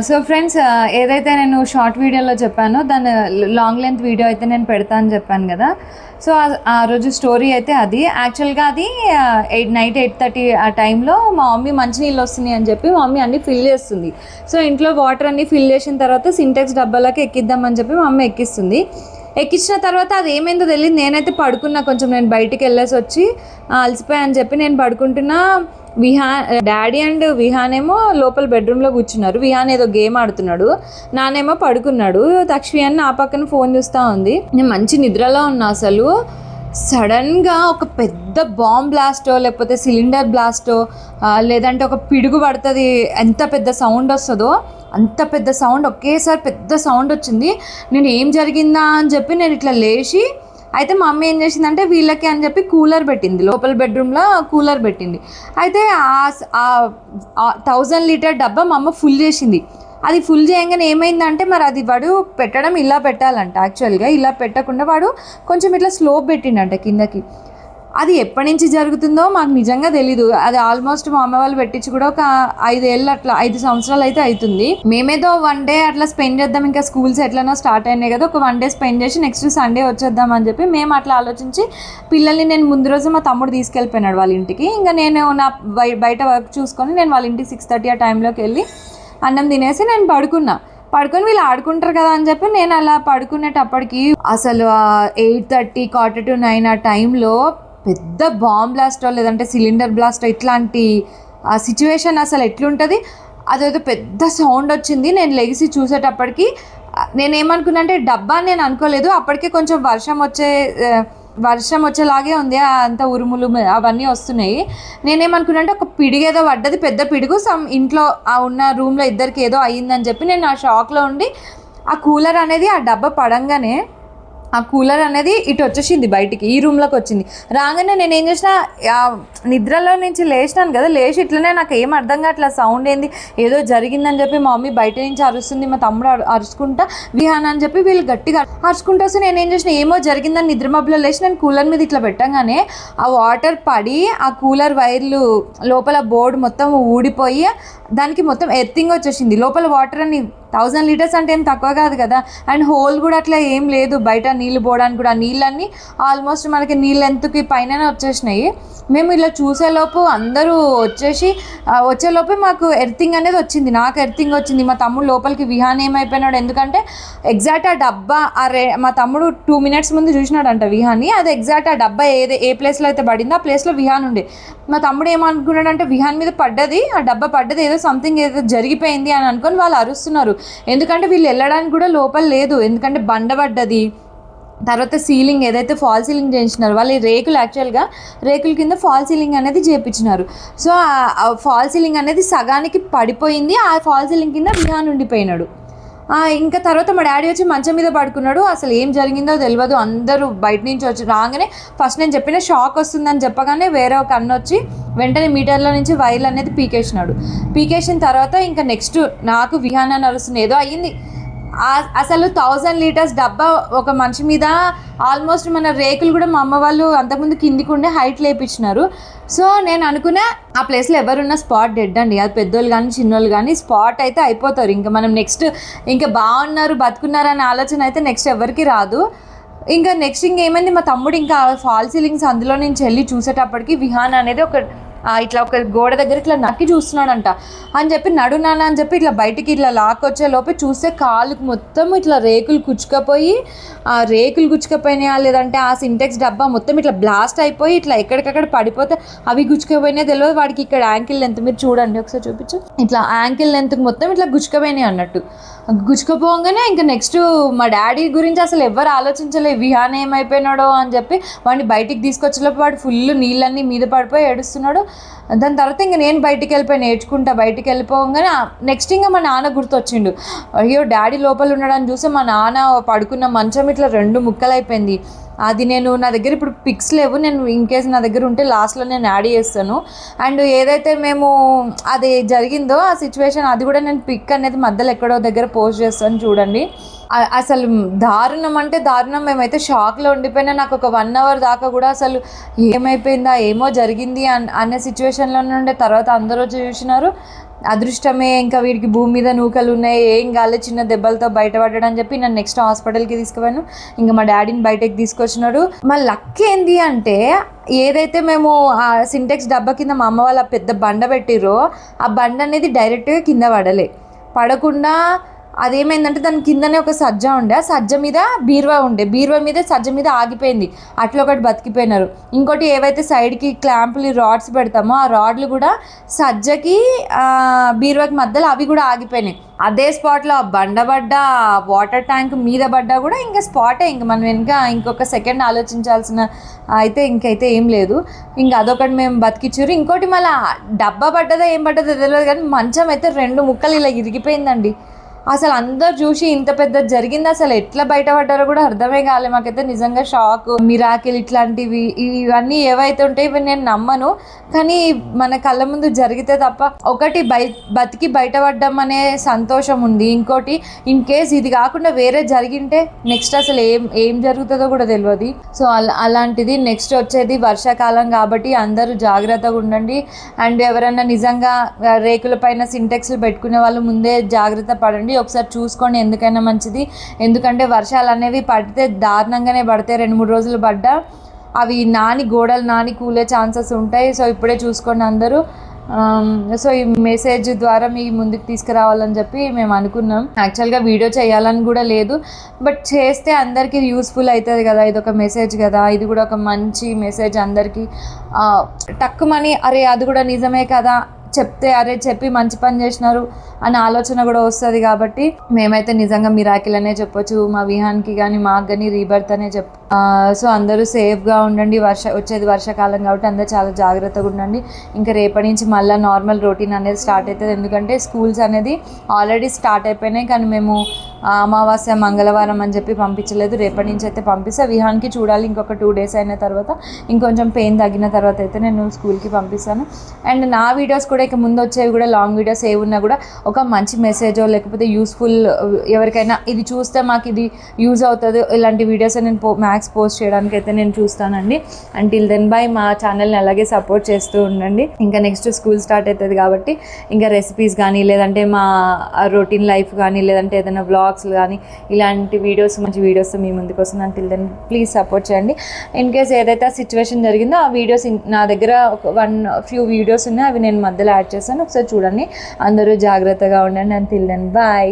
So friends, ఏదైతే నేను short వీడియోలో చెప్పానో దాని లాంగ్ లెంత్ వీడియో అయితే నేను పెడతా అని చెప్పాను కదా. సో ఆ రోజు స్టోరీ అయితే అది యాక్చువల్గా అది నైట్ 8:30 ఆ టైంలో మా మమ్మీ మంచినీళ్ళు వస్తున్నాయి అని చెప్పి మా మమ్మీ అన్నీ ఫిల్ చేస్తుంది. సో ఇంట్లో వాటర్ అన్నీ ఫిల్ చేసిన తర్వాత సింటెక్స్ డబ్బాలకి ఎక్కిద్దామని చెప్పి మా మమ్మీ ఎక్కిస్తుంది. ఎక్కించిన తర్వాత అది ఏమైందో తెలియదు. నేనైతే పడుకున్నా, కొంచెం నేను బయటికి వెళ్ళేసి వచ్చి అలసిపోయా అని చెప్పి నేను పడుకుంటున్నా. డాడీ అండ్ విహాన్ ఏమో లోపల బెడ్రూమ్లో కూర్చున్నారు. విహాన్ ఏదో గేమ్ ఆడుతున్నాడు, నానేమో పడుకున్నాడు. తక్షి అని నా పక్కన ఫోన్ చూస్తూ ఉంది. నేను మంచి నిద్రలో ఉన్నా. అసలు సడన్గా ఒక పెద్ద బాంబ్ బ్లాస్టో లేకపోతే సిలిండర్ బ్లాస్టో లేదంటే ఒక పిడుగు పడుతుంది, ఎంత పెద్ద సౌండ్ వస్తుందో అంత పెద్ద సౌండ్, ఒకేసారి పెద్ద సౌండ్ వచ్చింది. నేను ఏం జరిగిందా అని చెప్పి నేను ఇట్లా లేచి, అయితే మా అమ్మ ఏం చేసిందంటే వీళ్ళకి అని చెప్పి కూలర్ పెట్టింది, లోపల బెడ్రూమ్లో కూలర్ పెట్టింది. అయితే ఆ 1000 లీటర్ డబ్బా మా అమ్మ ఫుల్ చేసింది. అది ఫుల్ చేయగానే ఏమైందంటే మరి అది వాడు పెట్టడం ఇలా పెట్టాలంట. యాక్చువల్గా ఇలా పెట్టకుండా వాడు కొంచెం ఇట్లా స్లోప్ పెట్టిండంట కిందకి. అది ఎప్పటి నుంచి జరుగుతుందో మాకు నిజంగా తెలీదు. అది ఆల్మోస్ట్ మా అమ్మ వాళ్ళు పెట్టించి కూడా ఒక 5 సంవత్సరాలు అయితే అవుతుంది. మేమేదో 1 డే అట్లా స్పెండ్ చేద్దాం, ఇంకా స్కూల్స్ ఎట్లనో స్టార్ట్ అయినాయి కదా, ఒక 1 డే స్పెండ్ చేసి నెక్స్ట్ సండే వచ్చేద్దాం అని చెప్పి మేము అట్లా ఆలోచించి పిల్లల్ని నేను ముందు రోజు మా తమ్ముడు తీసుకెళ్ళిపోయినాడు వాళ్ళ ఇంటికి. ఇంకా నేను నా బయట వర్క్ చూసుకొని నేను వాళ్ళ ఇంటికి 6:30 ఆ టైంలోకి వెళ్ళి అన్నం తినేసి నేను పడుకొని వీళ్ళు ఆడుకుంటారు కదా అని చెప్పి నేను అలా పడుకునేటప్పటికి అసలు 8:30 8:45 ఆ టైంలో పెద్ద బాంబ్ బ్లాస్టో లేదంటే సిలిండర్ బ్లాస్టో ఇట్లాంటి సిచ్యువేషన్ అసలు ఎట్లుంటుంది. అదేదో పెద్ద సౌండ్ వచ్చింది. నేను లెగిసి చూసేటప్పటికి నేనేమనుకున్నా అంటే డబ్బా నేను అనుకోలేదు. అప్పటికే కొంచెం వర్షం వచ్చేలాగే ఉంది, అంత ఉరుములు అవన్నీ వస్తున్నాయి. నేనేమనుకున్నా అంటే ఒక పిడుగు ఏదో పడ్డది, పెద్ద పిడుగు, ఇంట్లో ఉన్న రూమ్లో ఇద్దరికి ఏదో అయ్యిందని చెప్పి నేను ఆ షాక్లో ఉండి ఆ కూలర్ అనేది ఆ డబ్బా పడంగానే ఆ కూలర్ అనేది ఇటు వచ్చేసింది, బయటికి ఈ రూమ్లోకి వచ్చింది. రాగానే నేను ఏం చేసిన, నిద్రలో నుంచి లేచినాను కదా, లేచి ఇట్లనే నాకు ఏం అర్థం కావట్లా, సౌండ్ ఏంది, ఏదో జరిగిందని చెప్పి మా మమ్మీ బయట నుంచి అరుస్తుంది, మా తమ్ముడు అరుచుకుంటా విహాన్ అని చెప్పి వీళ్ళు గట్టిగా అరుచుకుంటూ వస్తే నేను ఏం చేసిన, ఏమో జరిగిందని నిద్ర మబ్బులో లేచి నేను కూలర్ మీద ఇట్లా పెట్టగానే ఆ వాటర్ పడి ఆ కూలర్ వైర్లు లోపల బోర్డు మొత్తం ఊడిపోయి దానికి మొత్తం ఎర్తింగ్ వచ్చేసింది. లోపల వాటర్ అని 1000 లీటర్స్ అంటే ఏం తక్కువ కాదు కదా. అండ్ హోల్ కూడా అట్లా ఏం లేదు, బయట నీళ్ళు పోవడానికి కూడా. నీళ్ళన్నీ ఆల్మోస్ట్ మనకి నీళ్ళు ఎంతకి పైన వచ్చేసినాయి. మేము ఇలా చూసేలోపు అందరూ వచ్చేలోపే మాకు ఎర్తింగ్ అనేది వచ్చింది. నాకు ఎర్తింగ్ వచ్చింది. మా తమ్ముడు లోపలికి విహాన్ ఏమైపోయినాడు, ఎందుకంటే ఎగ్జాక్ట్ ఆ డబ్బా మా తమ్ముడు 2 మినిట్స్ ముందు చూసినాడంట విహాన్ని. అది ఎగ్జాక్ట్ ఆ డబ్బా ఏ ప్లేస్లో అయితే పడిందో ఆ ప్లేస్లో విహాన్ ఉండే. మా తమ్ముడు ఏమనుకున్నాడంటే విహాన్ మీద పడ్డది, ఆ డబ్బా పడ్డది, ఏదో సంథింగ్ ఏదో జరిగిపోయింది అని అనుకొని వాళ్ళు అరుస్తున్నారు. ఎందుకంటే వీళ్ళు వెళ్ళడానికి కూడా లోపల లేదు, ఎందుకంటే బండ పడ్డది. తర్వాత సీలింగ్ ఏదైతే ఫాల్ సీలింగ్ చేయించినారు వాళ్ళు, యాక్చువల్గా రేకుల కింద ఫాల్ సీలింగ్ అనేది చేయించినారు. సో ఆ ఫాల్ సీలింగ్ అనేది సగానికి పడిపోయింది. ఆ ఫాల్ సీలింగ్ కింద విహాన్ ఉండిపోయినాడు. ఇంకా తర్వాత మా డాడీ వచ్చి మంచం మీద పడుకున్నాడు. అసలు ఏం జరిగిందో తెలియదు. అందరూ బయట నుంచి వచ్చి రాగానే ఫస్ట్ నేను చెప్పిన షాక్ వస్తుందని చెప్పగానే వేరే ఒక అన్న వచ్చి వెంటనే మీటర్లో నుంచి వైర్లు అనేది పీకేసిన తర్వాత ఇంకా నెక్స్ట్ నాకు విహాన్ అని అరుస్తుంది, ఏదో అయ్యింది. అసలు 1000 లీటర్స్ డబ్బా ఒక మనిషి మీద, ఆల్మోస్ట్ మన రేకులు కూడా మా అమ్మ వాళ్ళు అంతకుముందు కిందికి ఉండే హైట్ లేపించినారు. సో నేను అనుకున్నా ఆ ప్లేస్లో ఎవరున్నా స్పాట్ డెడ్ అండి. అది పెద్దోళ్ళు కానీ చిన్నోళ్ళు కానీ స్పాట్ అయితే అయిపోతారు. ఇంకా మనం నెక్స్ట్ ఇంకా బాగున్నారు బతుకున్నారు అనే ఆలోచన అయితే నెక్స్ట్ ఎవరికి రాదు. ఇంకా నెక్స్ట్ ఇంకేమైంది, మా తమ్ముడు ఇంకా ఫాల్ సీలింగ్స్ అందులో నుంచి వెళ్ళి చూసేటప్పటికి విహాన్ అనేది ఇట్లా ఒక గోడ దగ్గర ఇట్లా నక్కి చూస్తున్నాడంట అని చెప్పి నడునానా అని చెప్పి ఇట్లా బయటికి ఇట్లా లాక్కొచ్చే లోపే చూస్తే కాలుకి మొత్తం ఇట్లా రేకులు గుచ్చుకపోయినాయా లేదంటే ఆ సింటెక్స్ డబ్బా మొత్తం ఇట్లా బ్లాస్ట్ అయిపోయి ఇట్లా ఎక్కడికక్కడ పడిపోతే అవి గుచ్చుకపోయినాయి తెలియదు వాడికి. ఇక్కడ యాంకిల్ లెంత్ మీరు చూడండి ఒకసారి చూపించు, ఇట్లా యాంకిల్ లెంత్కి మొత్తం ఇట్లా గుచ్చుకపోయినాయి అన్నట్టు. గుచ్చుకపోగానే ఇంకా నెక్స్ట్ మా డాడీ గురించి అసలు ఎవరు ఆలోచించలేదు, విహాన్ ఏమైపోయినాడో అని చెప్పి వాడిని బయటికి తీసుకొచ్చేలోపు వాడు ఫుల్ నీళ్ళన్నీ మీద పడిపోయి ఏడుస్తున్నాడు. దాని తర్వాత ఇంకా నేను బయటికి బయటికి వెళ్ళిపోగానే నెక్స్ట్ ఇంకా మా నాన్న గుర్తొచ్చిండు. అయ్యో డాడీ లోపల ఉన్నాడని చూస్తే మా నాన్న పడుకున్న మంచం ఇట్లా 2 ముక్కలు అయిపోయింది. అది నా దగ్గర ఇప్పుడు పిక్స్ లేవు, నేను ఇన్కేస్ నా దగ్గర ఉంటే లాస్ట్లో నేను యాడ్ చేస్తాను. అండ్ ఏదైతే మేము అది జరిగిందో ఆ సిచ్యువేషన్ అది కూడా నేను పిక్ అనేది మధ్యలో ఎక్కడో దగ్గర పోస్ట్ చేస్తాను చూడండి. అసలు దారుణం అంటే దారుణం. మేమైతే షాక్లో ఉండిపోయినా. నాకు ఒక 1 అవర్ దాకా కూడా అసలు ఏమైపోయిందా ఏమో జరిగింది అనే సిచ్యువేషన్లో నుండే. తర్వాత అందరూ చూసినారు. అదృష్టమే, ఇంకా వీడికి భూమి మీద నూకలు ఉన్నాయి, ఏం కాలే, చిన్న దెబ్బలతో బయటపడ్డాడు అని చెప్పి నన్ను నెక్స్ట్ హాస్పిటల్కి తీసుకుపోయాను. ఇంకా మా డాడీని బయటకి తీసుకొచ్చినాడు. మా లక్ ఏంది అంటే ఏదైతే మేము ఆ సింటెక్స్ డబ్బా కింద మా అమ్మ వాళ్ళ పెద్ద బండ పెట్టిర్రో ఆ బండ అనేది డైరెక్ట్గా కింద పడకుండా అదేమైందంటే దాని కిందనే ఒక సజ్జ ఉండే, ఆ సజ్జ మీద బీరువా ఉండే, బీరువా మీద సజ్జ మీద ఆగిపోయింది. అట్లా ఒకటి బతికిపోయినారు. ఇంకోటి ఏవైతే సైడ్కి క్లాంపులు రాడ్స్ పెడతామో ఆ రాడ్లు కూడా సజ్జకి బీరువాకి మధ్యలో అవి కూడా ఆగిపోయినాయి. అదే స్పాట్లో ఆ బండ వాటర్ ట్యాంక్ మీద పడ్డా కూడా ఇంకా స్పాటే, ఇంక మనం ఇంకొక సెకండ్ ఆలోచించాల్సిన ఇంకైతే ఏం లేదు. ఇంకా అదొకటి మేము బతికిచ్చారు. ఇంకోటి మళ్ళీ డబ్బా పడ్డదా ఏం పడ్డదో తెలియదు కానీ మంచం అయితే 2 ముక్కలు ఇలా ఇరిగిపోయిందండి. అసలు అందరు చూసి ఇంత పెద్ద జరిగింది, అసలు ఎట్లా బయటపడ్డారో కూడా అర్థమే కాలే. మాకైతే నిజంగా షాక్, మిరాకిల్ ఇట్లాంటివి ఇవన్నీ ఏవైతే ఉంటాయి ఇవి నేను నమ్మను, కానీ మన కళ్ళ ముందు జరిగితే తప్ప. ఒకటి బతికి బయటపడ్డం అనే సంతోషం ఉంది. ఇంకోటి ఇన్ కేస్ ఇది కాకుండా వేరే జరిగింటే నెక్స్ట్ అసలు ఏం జరుగుతుందో కూడా తెలియదు. సో అలాంటిది. నెక్స్ట్ వచ్చేది వర్షాకాలం కాబట్టి అందరూ జాగ్రత్తగా ఉండండి. అండ్ ఎవరైనా నిజంగా రేకుల పైన సింటెక్స్లు పెట్టుకునే వాళ్ళు ముందే జాగ్రత్త పడండి. ఒకసారి చూసుకోండి, ఎందుకైనా మంచిది. ఎందుకంటే వర్షాలు అనేవి పడితే దారుణంగానే పడితే 2-3 రోజులు పడ్డా అవి గోడలు నాని కూలే ఛాన్సెస్ ఉంటాయి. సో ఇప్పుడే చూసుకోండి అందరూ. సో ఈ మెసేజ్ ద్వారా మీ ముందుకు తీసుకురావాలని చెప్పి మేము అనుకున్నాం. యాక్చువల్గా వీడియో చేయాలని కూడా లేదు, బట్ చేస్తే అందరికీ యూస్ఫుల్ అవుతుంది కదా, ఇది ఒక మెసేజ్ కదా, ఇది కూడా ఒక మంచి మెసేజ్ అందరికీ. టక్కుమని అరే అది కూడా నిజమే కదా చెప్తే అరే చెప్పి మంచి పని చేసినారు అనే ఆలోచన కూడా వస్తుంది. కాబట్టి మేమైతే నిజంగా మిరాకిల్ అనే చెప్పొచ్చు. మా విహాన్కి కానీ మాకు కానీ రీబర్త్ అనే సో అందరూ సేఫ్గా ఉండండి. వచ్చేది వర్షాకాలం కాబట్టి అందరూ చాలా జాగ్రత్తగా ఉండండి. ఇంకా రేపటి నుంచి మళ్ళీ నార్మల్ రొటీన్ అనేది స్టార్ట్ అవుతుంది. ఎందుకంటే స్కూల్స్ అనేది ఆల్రెడీ స్టార్ట్ అయిపోయినాయి, కానీ మేము అమావాస్య మంగళవారం అని చెప్పి పంపించలేదు. రేపటి నుంచి అయితే పంపిస్తా. విహాన్కి చూడాలి ఇంకొక 2 days అయిన తర్వాత, ఇంకొంచెం పెయిన్ తగ్గిన తర్వాత అయితే నేను స్కూల్కి పంపిస్తాను. అండ్ నా వీడియోస్ కూడా ఇక ముందు వచ్చేవి కూడా లాంగ్ వీడియోస్ ఏ ఉన్నా కూడా ఒక మంచి మెసేజో లేకపోతే యూస్ఫుల్, ఎవరికైనా ఇది చూస్తే మాకు ఇది యూజ్ అవుతుంది ఇలాంటి వీడియోస్ నేను మ్యాక్స్ పోస్ట్ చేయడానికి అయితే నేను చూస్తానండి. Until then bye. మా ఛానల్ని అలాగే సపోర్ట్ చేస్తూ ఉండండి. ఇంకా నెక్స్ట్ స్కూల్ స్టార్ట్ అవుతుంది కాబట్టి ఇంకా రెసిపీస్ కానీ లేదంటే మా రొటీన్ లైఫ్ కానీ లేదంటే ఏదైనా వ్లాగ్స్ కానీ ఇలాంటి వీడియోస్ మంచి వీడియోస్ మీ ముందుకు వస్తుంది. అంటిల్ దెన్ ప్లీజ్ సపోర్ట్ చేయండి. ఇన్ కేస్ ఏదైతే ఆ సిచ్యువేషన్ జరిగిందో ఆ వీడియోస్ నా దగ్గర ఒక ఫ్యూ వీడియోస్ ఉన్నాయి, అవి నేను మధ్యలో యాడ్ చేశాను, ఒకసారి చూడండి. అందరూ జాగ్రత్తగా ఉండండి. Until then bye.